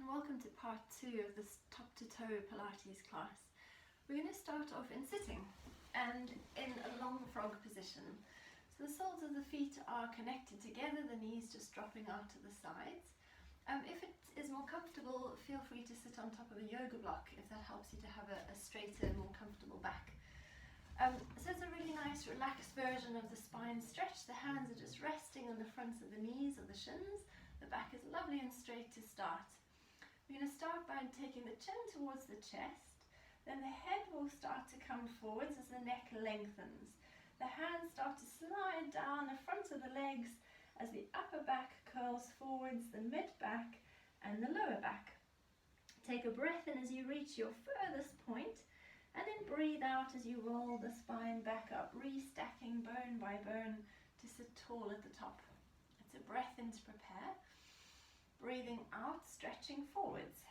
and welcome to part 2 of this top to toe Pilates class. We're going to start off in sitting and in a long frog position. So the soles of the feet are connected together, the knees just dropping out to the sides. If it is more comfortable, feel free to sit on top of a yoga block if that helps you to have a straighter, more comfortable back. So it's a really nice relaxed version of the spine stretch. The hands are just resting on the fronts of the knees or the shins. The back is lovely and straight to start. We're going to start by taking the chin towards the chest, then the head will start to come forwards as the neck lengthens. The hands start to slide down the front of the legs as the upper back curls forwards, the mid back and the lower back. Take a breath in as you reach your furthest point, and then breathe out as you roll the spine back up, restacking bone by bone to sit tall at the top. It's a breath in to prepare. Breathing out, stretching forwards.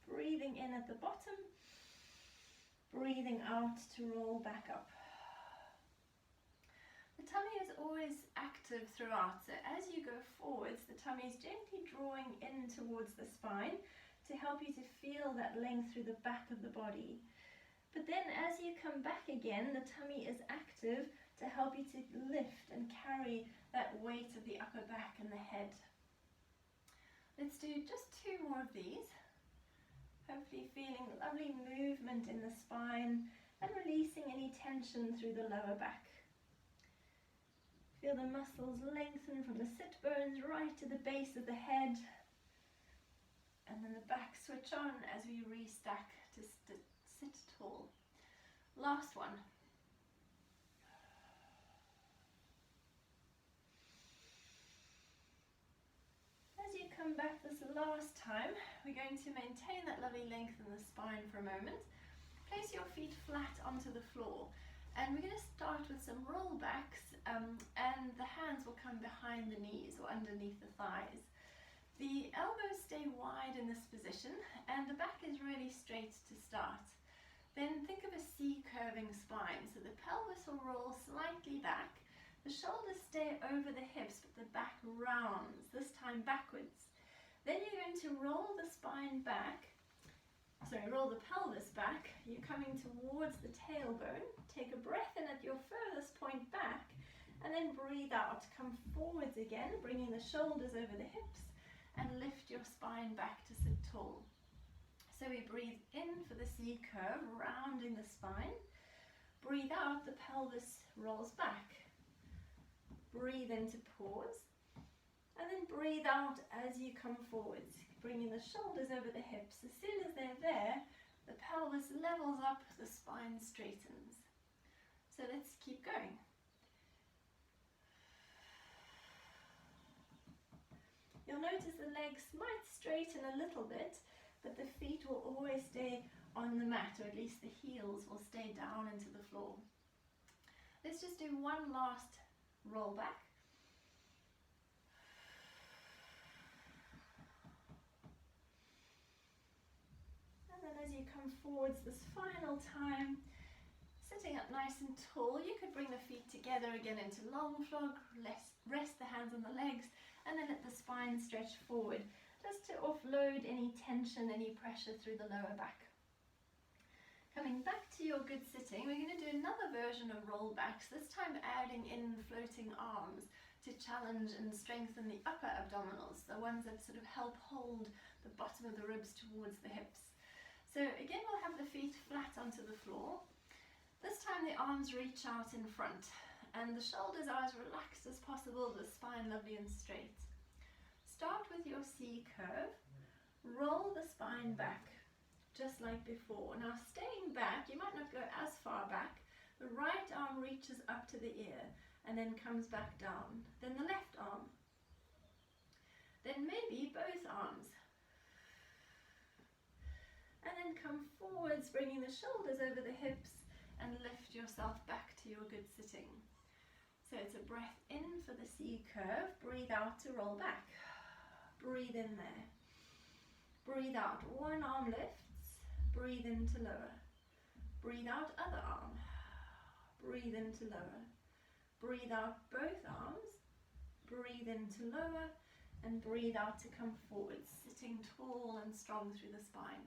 Breathing in at the bottom. Breathing out to roll back up. The tummy is always active throughout, so as you go forwards, the tummy is gently drawing in towards the spine to help you to feel that length through the back of the body. But then as you come back again, the tummy is active to help you to lift and carry that weight of the upper back and the head. Let's do just 2 more of these. Hopefully feeling lovely movement in the spine and releasing any tension through the lower back. Feel the muscles lengthen from the sit bones right to the base of the head. And then the back switch on as we restack to sit tall. Last one. As you come back this last time, we're going to maintain that lovely length in the spine for a moment. Place your feet flat onto the floor, and we're going to start with some roll backs, and the hands will come behind the knees or underneath the thighs. The elbows stay wide in this position and the back is really straight to start. Then think of a C-curving spine, so the pelvis will roll slightly back, the shoulders stay over the hips but the back rounds, this time backwards. Then you're going to roll the spine back, roll the pelvis back, you're coming towards the tailbone, take a breath in at your furthest point back and then breathe out, come forwards again, bringing the shoulders over the hips and lift your spine back to sit tall. So we breathe in for the C curve, rounding the spine. Breathe out, the pelvis rolls back. Breathe in to pause. And then breathe out as you come forwards, bringing the shoulders over the hips. As soon as they're there, the pelvis levels up, the spine straightens. So let's keep going. You'll notice the legs might straighten a little bit, but the feet will always stay on the mat, or at least the heels will stay down into the floor. Let's just do one last roll back. And then as you come forwards this final time, sitting up nice and tall, you could bring the feet together again into long frog, rest the hands on the legs, and then let the spine stretch forward, just to offload any tension, any pressure through the lower back. Coming back to your good sitting, we're going to do another version of roll backs, this time adding in floating arms to challenge and strengthen the upper abdominals, the ones that sort of help hold the bottom of the ribs towards the hips. So again, we'll have the feet flat onto the floor. This time the arms reach out in front and the shoulders are as relaxed as possible, the spine lovely and straight. Start with your C curve, roll the spine back, just like before. Now staying back, you might not go as far back. The right arm reaches up to the ear and then comes back down. Then the left arm. Then maybe both arms. And then come forwards, bringing the shoulders over the hips and lift yourself back to your good sitting. So it's a breath in for the C curve, breathe out to roll back. Breathe in there. Breathe out, one arm lifts, breathe in to lower. Breathe out, other arm. Breathe in to lower. Breathe out, both arms. Breathe in to lower. and breathe out to come forward, sitting tall and strong through the spine.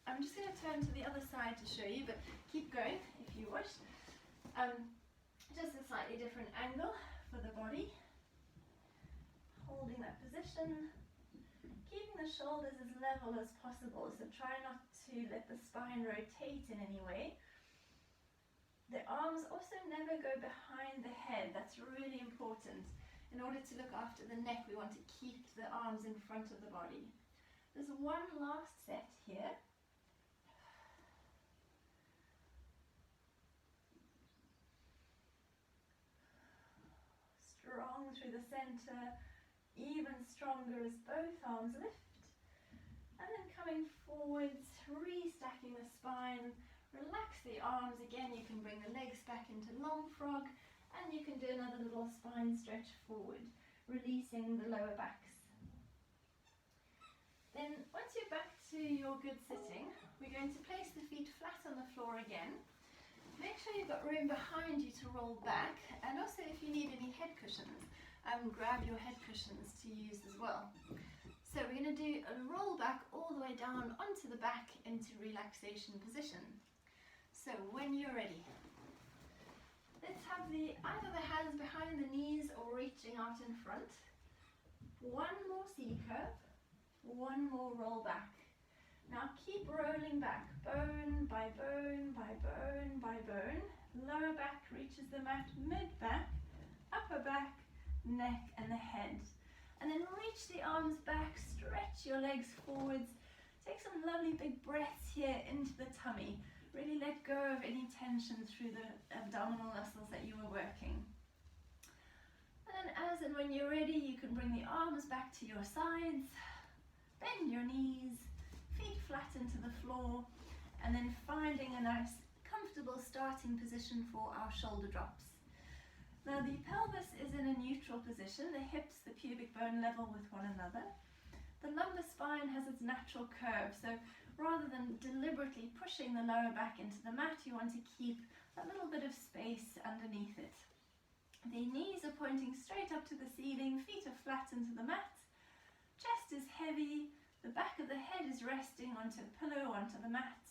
I'm just going to turn to the other side to show you, but keep going if you wish. Just a slightly different angle for the body. Holding that position, keeping the shoulders as level as possible, so try not to let the spine rotate in any way. The arms also never go behind the head. That's really important. In order to look after the neck, we want to keep the arms in front of the body. There's one last set here. Strong through the center, even stronger as both arms lift. And then coming forwards, restacking the spine, relax the arms. Again, you can bring the legs back into long frog, and you can do another little spine stretch forward, releasing the lower backs. Then once you're back to your good sitting, we're going to place the feet flat on the floor again. Make sure you've got room behind you to roll back, and also if you need any head cushions, grab your head cushions to use as well. So we're going to do a roll back all the way down onto the back into relaxation position. So when you're ready, let's have either the hands behind the knees or reaching out in front. One more C curve, one more roll back. Now keep rolling back, bone by bone by bone by bone. Lower back reaches the mat, mid back, upper back, neck and the head. And then reach the arms back, stretch your legs forwards. Take some lovely big breaths here into the tummy. Really let go of any tension through the abdominal muscles that you were working. And then as and when you're ready, you can bring the arms back to your sides, bend your knees, feet flat into the floor, and then finding a nice comfortable starting position for our shoulder drops. Now the pelvis is in a neutral position, the hips, the pubic bone level with one another. The lumbar spine has its natural curve, so rather than deliberately pushing the lower back into the mat, you want to keep a little bit of space underneath it. The knees are pointing straight up to the ceiling, feet are flat into the mat, chest is heavy, the back of the head is resting onto a pillow, onto the mat,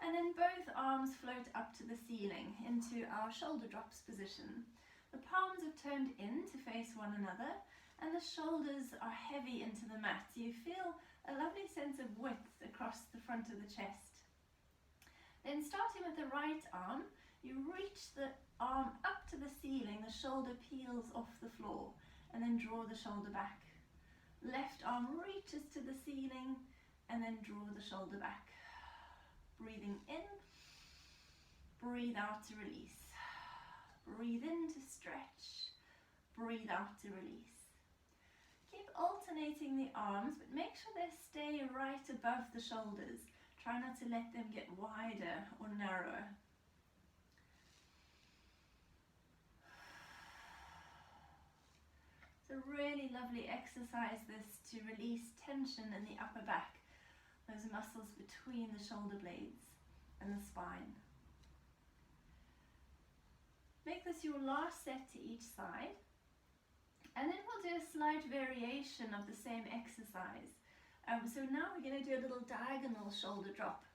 and then both arms float up to the ceiling into our shoulder drops position. The palms have turned in to face one another, and the shoulders are heavy into the mat. You feel a lovely sense of width across the front of the chest. Then starting with the right arm, you reach the arm up to the ceiling, the shoulder peels off the floor, and then draw the shoulder back. Left arm reaches to the ceiling, and then draw the shoulder back. Breathing in, breathe out to release. Breathe in to stretch, breathe out to release. Keep alternating the arms, but make sure they stay right above the shoulders. Try not to let them get wider or narrower. It's a really lovely exercise this to release tension in the upper back, those muscles between the shoulder blades and the spine. Make this your last set to each side, and then we'll do a slight variation of the same exercise. So now we're going to do a little diagonal shoulder drop.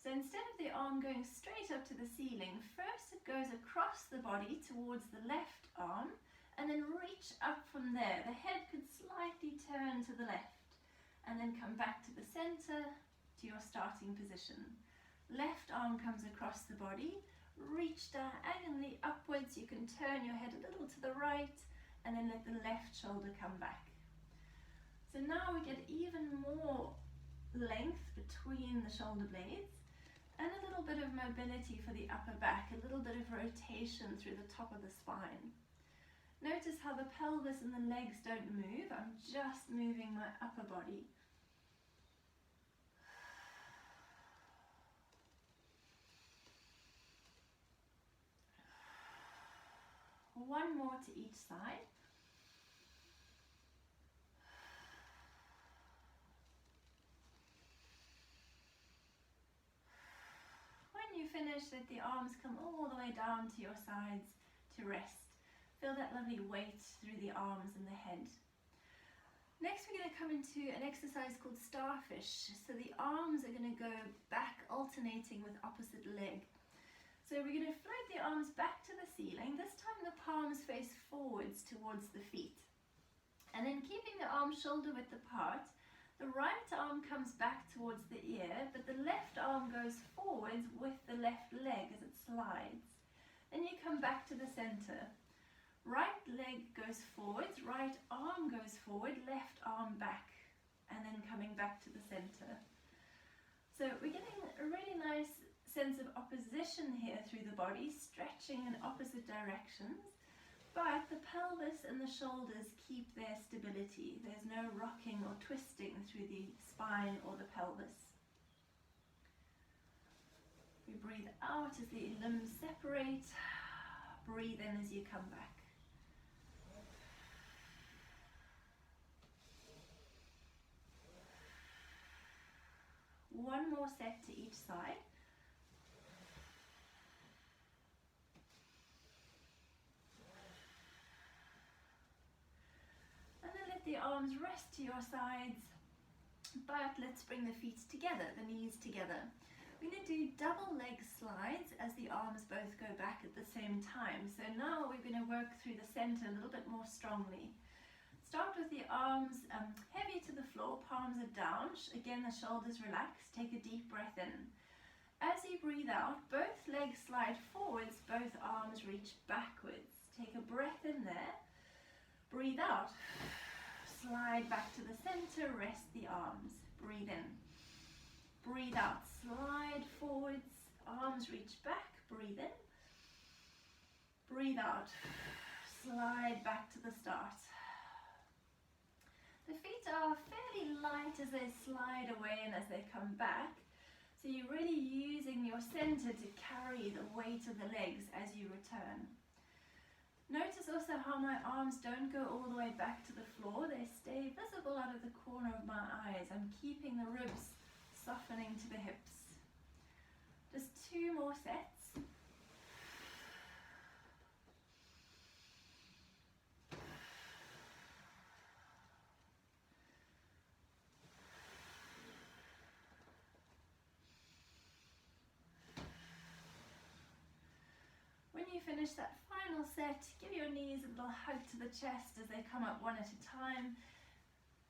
So instead of the arm going straight up to the ceiling, first it goes across the body towards the left arm, and then reach up from there. The head could slightly turn to the left, and then come back to the center, to your starting position. Left arm comes across the body, reach diagonally upwards. You can turn your head a little to the right, and then let the left shoulder come back. So now we get even more length between the shoulder blades, and a little bit of mobility for the upper back, a little bit of rotation through the top of the spine. Notice how the pelvis and the legs don't move. I'm just moving my upper body. One more to each side. When you finish, let the arms come all the way down to your sides to rest. Feel that lovely weight through the arms and the head. Next we're going to come into an exercise called starfish. So the arms are going to go back alternating with opposite leg. So we're going to float the arms back to the ceiling. This time the palms face forwards towards the feet. And then keeping the arms shoulder width apart, the right arm comes back towards the ear, but the left arm goes forwards with the left leg as it slides. Then you come back to the center. Right leg goes forwards, right arm goes forward, left arm back, and then coming back to the center. So we're getting a really nice sense of opposition here through the body, stretching in opposite directions, but the pelvis and the shoulders keep their stability. There's no rocking or twisting through the spine or the pelvis. We breathe out as the limbs separate, breathe in as you come back. One more set to each side. And then let the arms rest to your sides, but let's bring the feet together, the knees together. We're going to do double leg slides as the arms both go back at the same time. So now we're going to work through the center a little bit more strongly. Start with the arms heavy to the floor, palms are down. Again, the shoulders relax. Take a deep breath in. As you breathe out, both legs slide forwards, both arms reach backwards. Take a breath in there. Breathe out. Slide back to the center, rest the arms. Breathe in. Breathe out. Slide forwards, arms reach back. Breathe in. Breathe out. Slide back to the start. The feet are fairly light as they slide away and as they come back. So you're really using your center to carry the weight of the legs as you return. Notice also how my arms don't go all the way back to the floor. They stay visible out of the corner of my eyes. I'm keeping the ribs softening to the hips. Just 2 more sets. When you finish that final set, give your knees a little hug to the chest as they come up one at a time,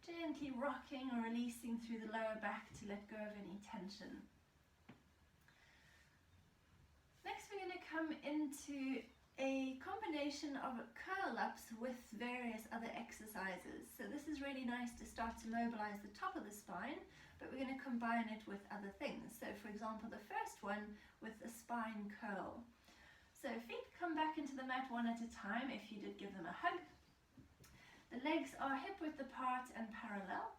gently rocking or releasing through the lower back to let go of any tension. Next we're going to come into a combination of curl-ups with various other exercises. So this is really nice to start to mobilize the top of the spine, but we're going to combine it with other things. So for example, the first one with a spine curl. So feet come back into the mat one at a time if you did give them a hug. The legs are hip width apart and parallel.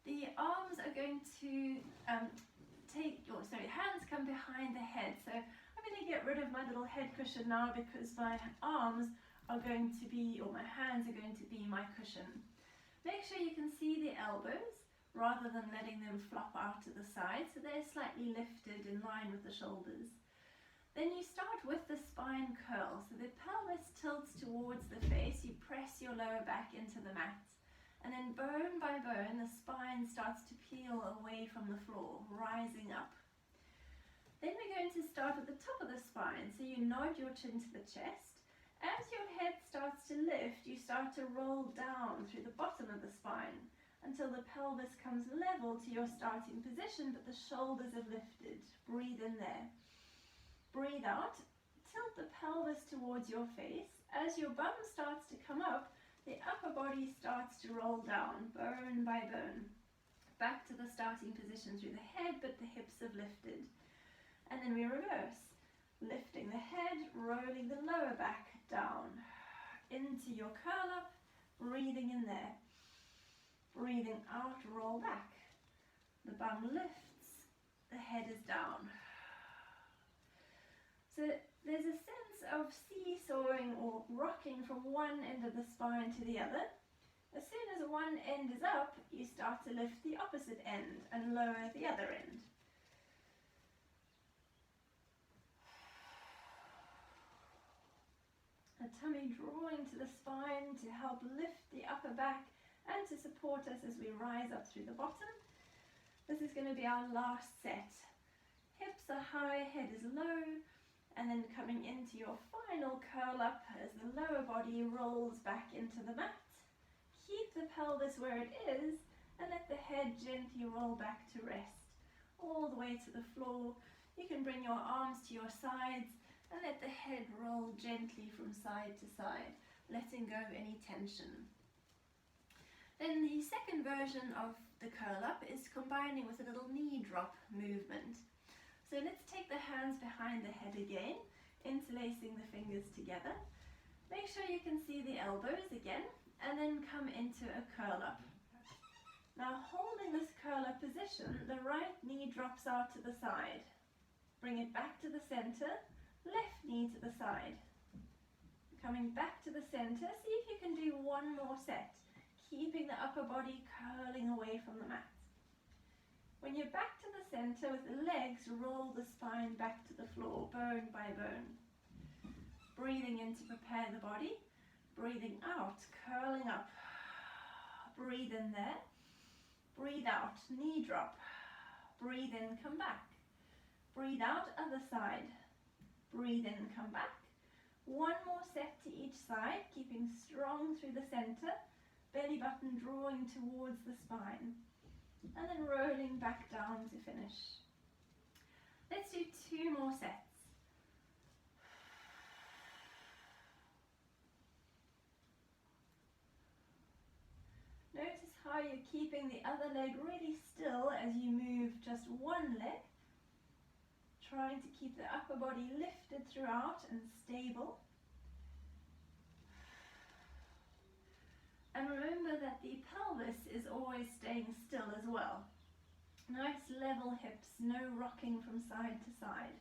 The arms are going to hands come behind the head. So I'm going to get rid of my little head cushion now because my arms are going to be, or my hands are going to be my cushion. Make sure you can see the elbows rather than letting them flop out to the side, so they're slightly lifted in line with the shoulders. Then you start with the spine curl. So the pelvis tilts towards the face, you press your lower back into the mat. And then bone by bone, the spine starts to peel away from the floor, rising up. Then we're going to start at the top of the spine. So you nod your chin to the chest. As your head starts to lift, you start to roll down through the bottom of the spine until the pelvis comes level to your starting position, but the shoulders are lifted. Breathe in there. Breathe out, tilt the pelvis towards your face. As your bum starts to come up, the upper body starts to roll down, bone by bone. Back to the starting position through the head, but the hips have lifted. And then we reverse, lifting the head, rolling the lower back down. Into your curl up, breathing in there. Breathing out, roll back. The bum lifts, the head is down. So there's a sense of seesawing or rocking from one end of the spine to the other. As soon as one end is up, you start to lift the opposite end and lower the other end. A tummy drawing to the spine to help lift the upper back and to support us as we rise up through the bottom. This is going to be our last set. Hips are high, head is low, and then coming into your final curl up as the lower body rolls back into the mat. Keep the pelvis where it is and let the head gently roll back to rest, all the way to the floor. You can bring your arms to your sides and let the head roll gently from side to side, letting go any tension. Then the second version of the curl up is combining with a little knee drop movement. So let's take the hands behind the head again, interlacing the fingers together. Make sure you can see the elbows again, and then come into a curl up. Now holding this curl up position, the right knee drops out to the side. Bring it back to the center, left knee to the side. Coming back to the center, see if you can do one more set, keeping the upper body curling away from the mat. When you're back to the center with the legs, roll the spine back to the floor, bone by bone. Breathing in to prepare the body, breathing out, curling up. Breathe in there, breathe out, knee drop. Breathe in, come back. Breathe out, other side. Breathe in, come back. One more set to each side, keeping strong through the center, belly button drawing towards the spine, and then rolling back down to finish. Let's do 2 more sets. Notice how you're keeping the other leg really still as you move just one leg, trying to keep the upper body lifted throughout and stable. And remember that the pelvis is always staying still as well. Nice level hips, no rocking from side to side.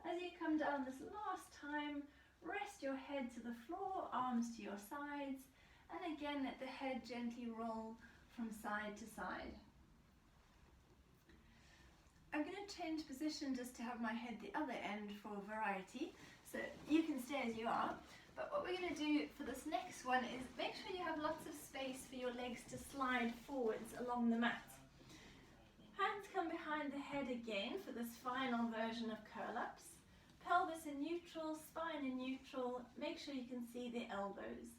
As you come down this last time, rest your head to the floor, arms to your sides, and again let the head gently roll from side to side. I'm going to change position just to have my head the other end for variety, so you can stay as you are. But what we're going to do for this next one is make sure you have lots of space for your legs to slide forwards along the mat. Hands come behind the head again for this final version of curl-ups. Pelvis in neutral, spine in neutral. Make sure you can see the elbows.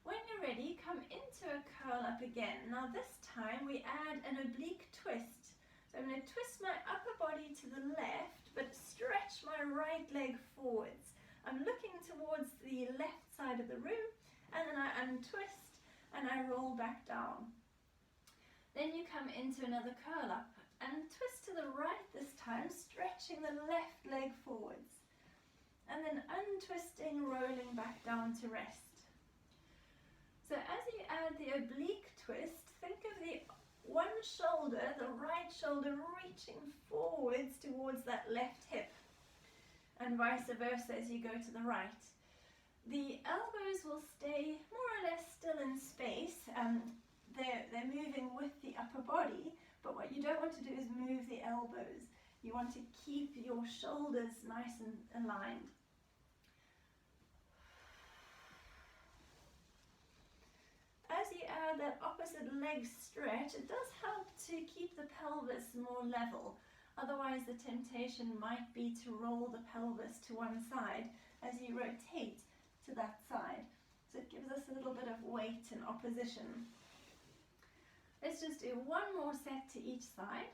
When you're ready, come into a curl-up again. Now this time we add an oblique twist. So I'm going to twist my upper body to the left, but stretch my right leg forwards. I'm looking towards the left side of the room, and then I untwist and I roll back down. Then you come into another curl up and twist to the right this time, stretching the left leg forwards. And then untwisting, rolling back down to rest. So as you add the oblique twist, think of the one shoulder, the right shoulder, reaching forwards towards that left hip, and vice versa as you go to the right. The elbows will stay more or less still in space. They're moving with the upper body, but what you don't want to do is move the elbows. You want to keep your shoulders nice and aligned. As you add that opposite leg stretch, it does help to keep the pelvis more level. Otherwise, the temptation might be to roll the pelvis to one side as you rotate to that side. So it gives us a little bit of weight and opposition. Let's just do one more set to each side.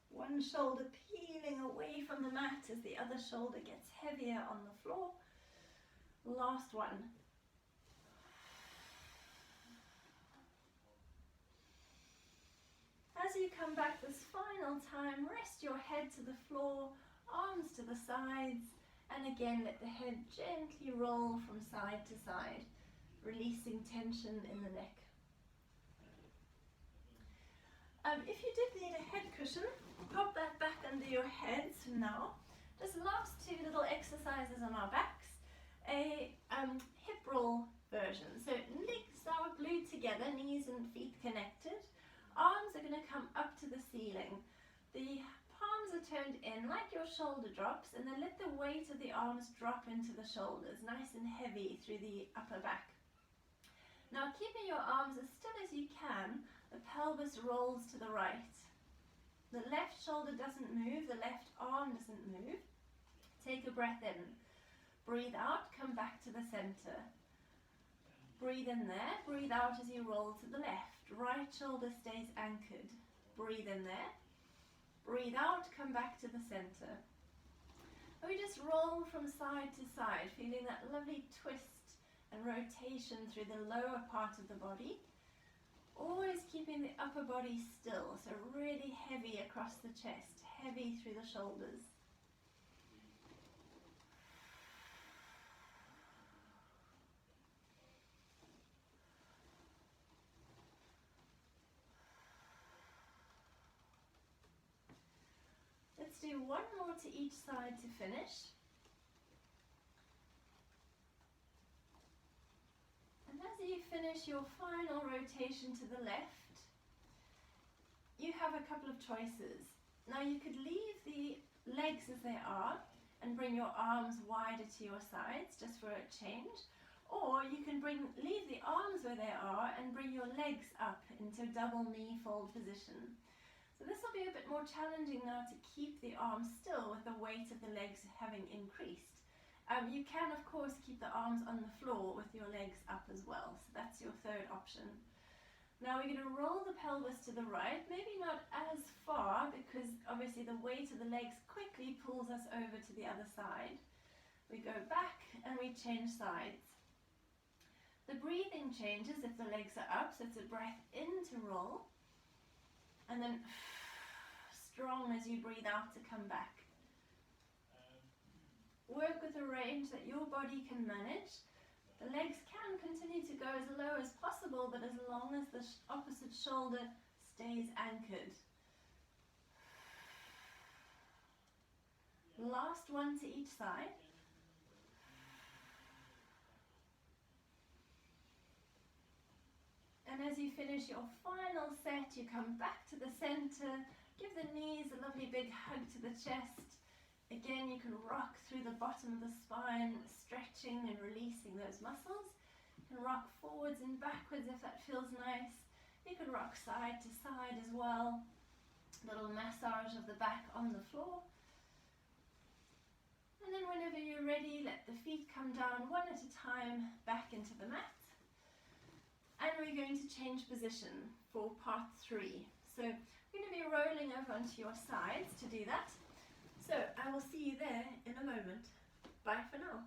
One shoulder peeling away from the mat as the other shoulder gets heavier on the floor. Last one. As you come back this final time, rest your head to the floor, arms to the sides, and again let the head gently roll from side to side, releasing tension in the neck. If you did need a head cushion, pop that back under your heads for now. Just last 2 little exercises on our backs. A hip roll version. So legs are glued together, knees and feet connected. Arms going to come up to the ceiling. The palms are turned in like your shoulder drops, and then let the weight of the arms drop into the shoulders, nice and heavy through the upper back. Now keeping your arms as still as you can, the pelvis rolls to the right. The left shoulder doesn't move, the left arm doesn't move. Take a breath in. Breathe out, come back to the center. Breathe in there, breathe out as you roll to the left. Right shoulder stays anchored. Breathe in there. Breathe out, come back to the center. And we just roll from side to side, feeling that lovely twist and rotation through the lower part of the body. Always keeping the upper body still, so really heavy across the chest, heavy through the shoulders. Let's do one more to each side to finish. And as you finish your final rotation to the left, you have a couple of choices. Now you could leave the legs as they are and bring your arms wider to your sides just for a change, or you can leave the arms where they are and bring your legs up into double knee fold position. So this will be a bit more challenging now to keep the arms still with the weight of the legs having increased. You can of course keep the arms on the floor with your legs up as well, so that's your third option. Now we're going to roll the pelvis to the right, maybe not as far because obviously the weight of the legs quickly pulls us over to the other side. We go back and we change sides. The breathing changes if the legs are up, so it's a breath in to roll, and then strong as you breathe out to come back. Work with a range that your body can manage. The legs can continue to go as low as possible, but as long as the opposite shoulder stays anchored. Last one to each side. And as you finish your final set, you come back to the center, give the knees a lovely big hug to the chest. Again, you can rock through the bottom of the spine, stretching and releasing those muscles. You can rock forwards and backwards if that feels nice. You can rock side to side as well. Little massage of the back on the floor. And then whenever you're ready, let the feet come down one at a time back into the mat. And we're going to change position for part 3. So we're going to be rolling over onto your sides to do that. So I will see you there in a moment. Bye for now.